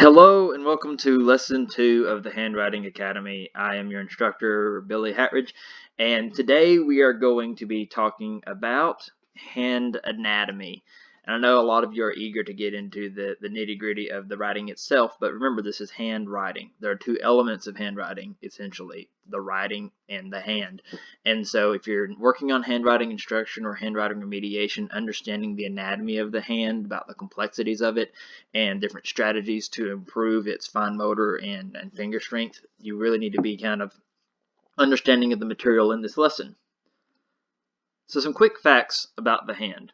Hello and welcome to Lesson 2 of the Handwriting Academy. I am your instructor, Billy Hatridge, and today we are going to be talking about hand anatomy. And I know a lot of you are eager to get into the nitty-gritty of the writing itself, but remember, this is handwriting. There are two elements of handwriting, essentially, the writing and the hand. And so if you're working on handwriting instruction or handwriting remediation, understanding the anatomy of the hand, about the complexities of it, and different strategies to improve its fine motor and finger strength, you really need to be kind of understanding of the material in this lesson. So some quick facts about the hand.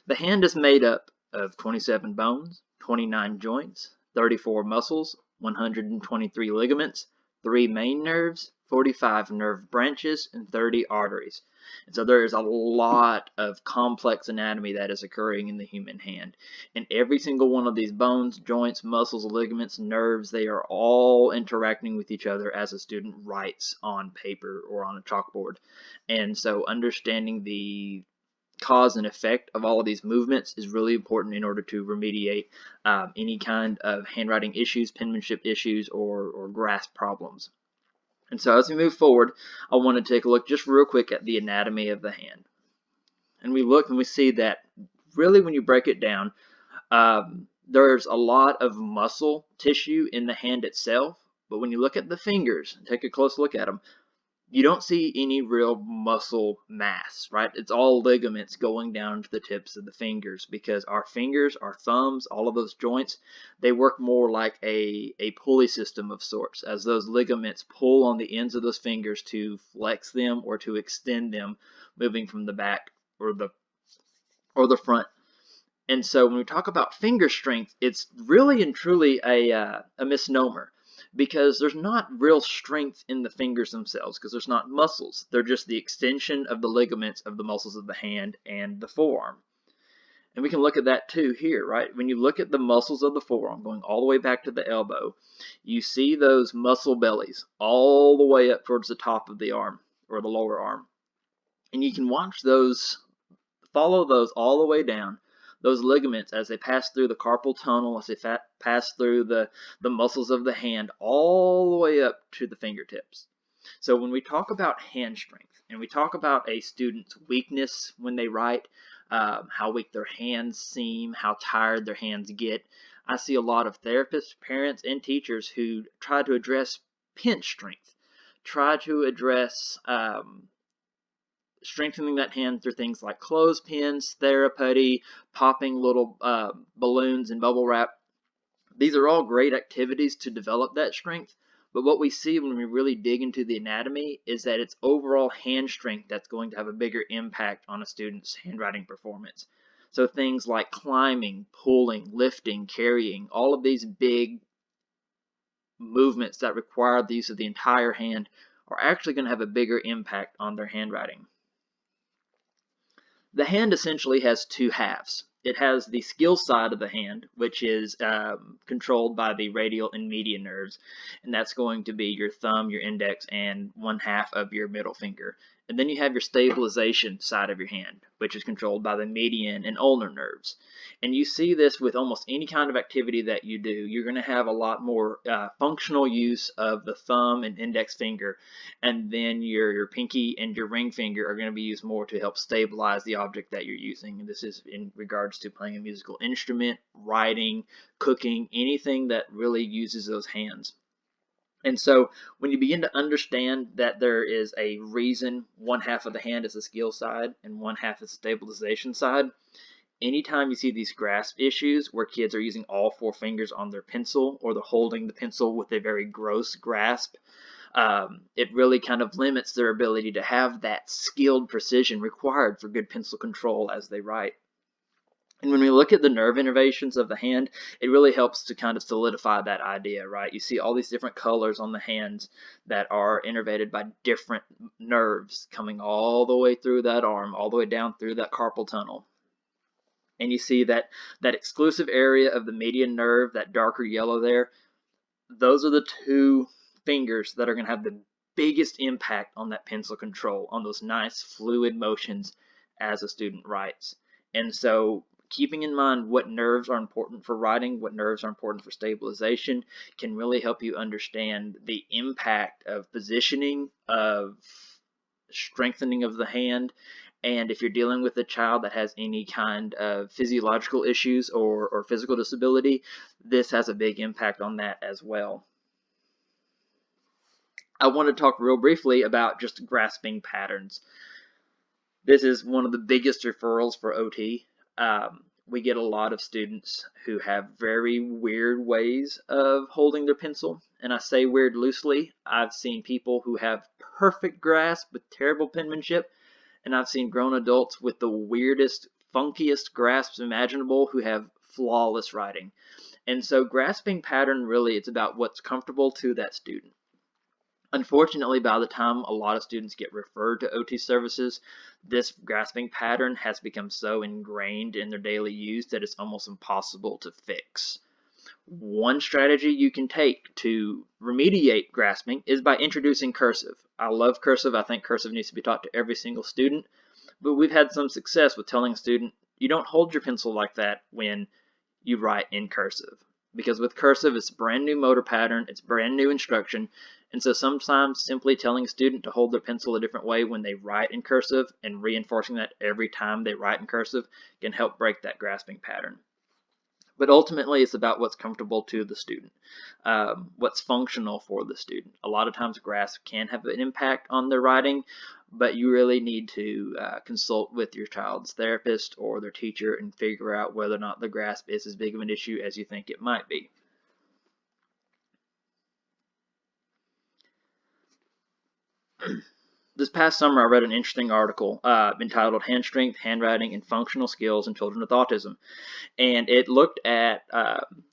The hand is made up of 27 bones, 29 joints, 34 muscles, 123 ligaments, 3 main nerves, 45 nerve branches, and 30 arteries. And so there is a lot of complex anatomy that is occurring in the human hand. And every single one of these bones, joints, muscles, ligaments, nerves, they are all interacting with each other as a student writes on paper or on a chalkboard. And so understanding the cause and effect of all of these movements is really important in order to remediate any kind of handwriting issues, penmanship issues, or grasp problems. And so as we move forward, I want to take a look just real quick at the anatomy of the hand. And we look and we see that really when you break it down, there's a lot of muscle tissue in the hand itself, but when you look at the fingers and take a close look at them, you don't see any real muscle mass, right? It's all ligaments going down to the tips of the fingers, because our fingers, our thumbs, all of those joints, they work more like a pulley system of sorts, as those ligaments pull on the ends of those fingers to flex them or to extend them, moving from the back or the front. And so when we talk about finger strength, it's really and truly a misnomer, because there's not real strength in the fingers themselves, because there's not muscles. They're just the extension of the ligaments of the muscles of the hand and the forearm. And we can look at that too here, right? When you look at the muscles of the forearm going all the way back to the elbow, you see those muscle bellies all the way up towards the top of the arm or the lower arm. And you can watch those, follow those all the way down, those ligaments, as they pass through the carpal tunnel, as they pass through the muscles of the hand, all the way up to the fingertips. So when we talk about hand strength and we talk about a student's weakness when they write, how weak their hands seem, how tired their hands get, I see a lot of therapists, parents, and teachers who try to address pen strength, try to address strengthening that hand through things like clothespins, therapy, popping little balloons and bubble wrap. These are all great activities to develop that strength, but what we see when we really dig into the anatomy is that it's overall hand strength that's going to have a bigger impact on a student's handwriting performance. So things like climbing, pulling, lifting, carrying, all of these big movements that require the use of the entire hand are actually going to have a bigger impact on their handwriting. The hand essentially has two halves. It has the skill side of the hand, which is controlled by the radial and median nerves, and that's going to be your thumb, your index, and one half of your middle finger. And then you have your stabilization side of your hand, which is controlled by the median and ulnar nerves. And you see this with almost any kind of activity that you do. You're going to have a lot more functional use of the thumb and index finger, and then your pinky and your ring finger are going to be used more to help stabilize the object that you're using. And this is in regards to playing a musical instrument, writing, cooking, anything that really uses those hands. And so when you begin to understand that there is a reason one half of the hand is the skill side and one half is the stabilization side, anytime you see these grasp issues where kids are using all four fingers on their pencil, or they're holding the pencil with a very gross grasp, it really kind of limits their ability to have that skilled precision required for good pencil control as they write. And when we look at the nerve innervations of the hand, it really helps to kind of solidify that idea, right? You see all these different colors on the hands that are innervated by different nerves coming all the way through that arm, all the way down through that carpal tunnel. And you see that exclusive area of the median nerve, that darker yellow there, those are the two fingers that are going to have the biggest impact on that pencil control, on those nice fluid motions as a student writes. And so keeping in mind what nerves are important for writing, what nerves are important for stabilization, can really help you understand the impact of positioning, of strengthening of the hand. And if you're dealing with a child that has any kind of physiological issues or physical disability, this has a big impact on that as well. I want to talk real briefly about just grasping patterns. This is one of the biggest referrals for OT. We get a lot of students who have very weird ways of holding their pencil, and I say weird loosely. I've seen people who have perfect grasp with terrible penmanship, and I've seen grown adults with the weirdest, funkiest grasps imaginable who have flawless writing. And so grasping pattern, really, it's about what's comfortable to that student. Unfortunately, by the time a lot of students get referred to OT services, this grasping pattern has become so ingrained in their daily use that it's almost impossible to fix. One strategy you can take to remediate grasping is by introducing cursive. I love cursive. I think cursive needs to be taught to every single student, but we've had some success with telling a student, you don't hold your pencil like that when you write in cursive. Because with cursive, it's a brand new motor pattern, it's brand new instruction, and so sometimes simply telling a student to hold their pencil a different way when they write in cursive and reinforcing that every time they write in cursive can help break that grasping pattern. But ultimately, it's about what's comfortable to the student, what's functional for the student. A lot of times, grasp can have an impact on their writing, but you really need to consult with your child's therapist or their teacher and figure out whether or not the grasp is as big of an issue as you think it might be. This past summer, I read an interesting article entitled Hand Strength, Handwriting, and Functional Skills in Children with Autism. And it looked at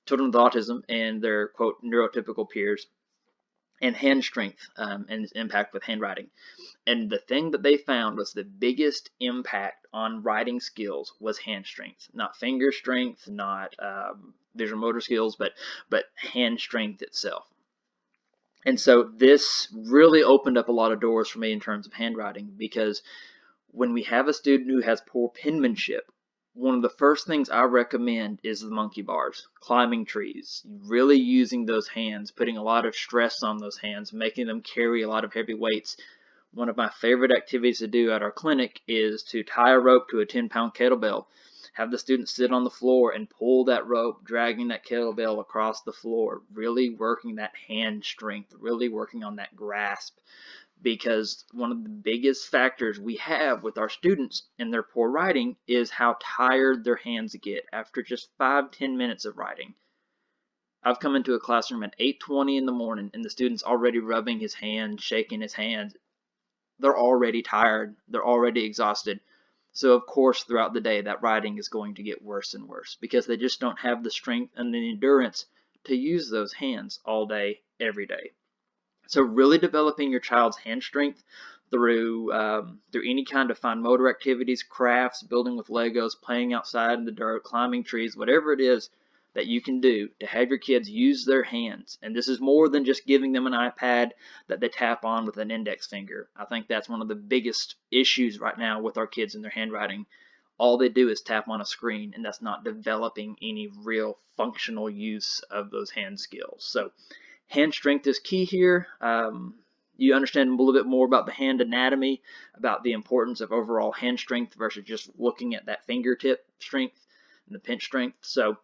children with autism and their, quote, neurotypical peers and hand strength and its impact with handwriting. And the thing that they found was the biggest impact on writing skills was hand strength, not finger strength, not visual motor skills, but hand strength itself. And so this really opened up a lot of doors for me in terms of handwriting, because when we have a student who has poor penmanship, one of the first things I recommend is the monkey bars, climbing trees, really using those hands, putting a lot of stress on those hands, making them carry a lot of heavy weights. One of my favorite activities to do at our clinic is to tie a rope to a 10-pound kettlebell, have the students sit on the floor and pull that rope, dragging that kettlebell across the floor, really working that hand strength, really working on that grasp. Because one of the biggest factors we have with our students and their poor writing is how tired their hands get after just 5-10 minutes of writing. I've come into a classroom at 8:20 in the morning and the student's already rubbing his hands, shaking his hands. They're already tired. They're already exhausted. So of course throughout the day that writing is going to get worse and worse because they just don't have the strength and the endurance to use those hands all day, every day. So really developing your child's hand strength through any kind of fine motor activities, crafts, building with Legos, playing outside in the dirt, climbing trees, whatever it is that you can do to have your kids use their hands. And this is more than just giving them an iPad that they tap on with an index finger. I think that's one of the biggest issues right now with our kids and their handwriting. All they do is tap on a screen, and that's not developing any real functional use of those hand skills. So hand strength is key here. You understand a little bit more about the hand anatomy, about the importance of overall hand strength versus just looking at that fingertip strength and the pinch strength. So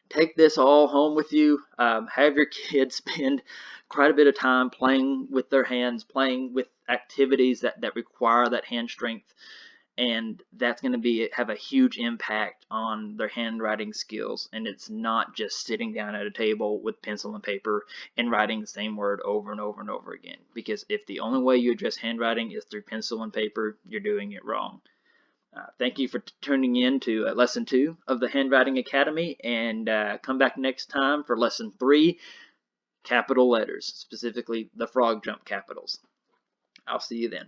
take this all home with you. Have your kids spend quite a bit of time playing with their hands, playing with activities that require that hand strength. And that's going to have a huge impact on their handwriting skills. And it's not just sitting down at a table with pencil and paper and writing the same word over and over and over again. Because if the only way you address handwriting is through pencil and paper, you're doing it wrong. Thank you for tuning in to Lesson 2 of the Handwriting Academy, and come back next time for Lesson 3, capital letters, specifically the frog jump capitals. I'll see you then.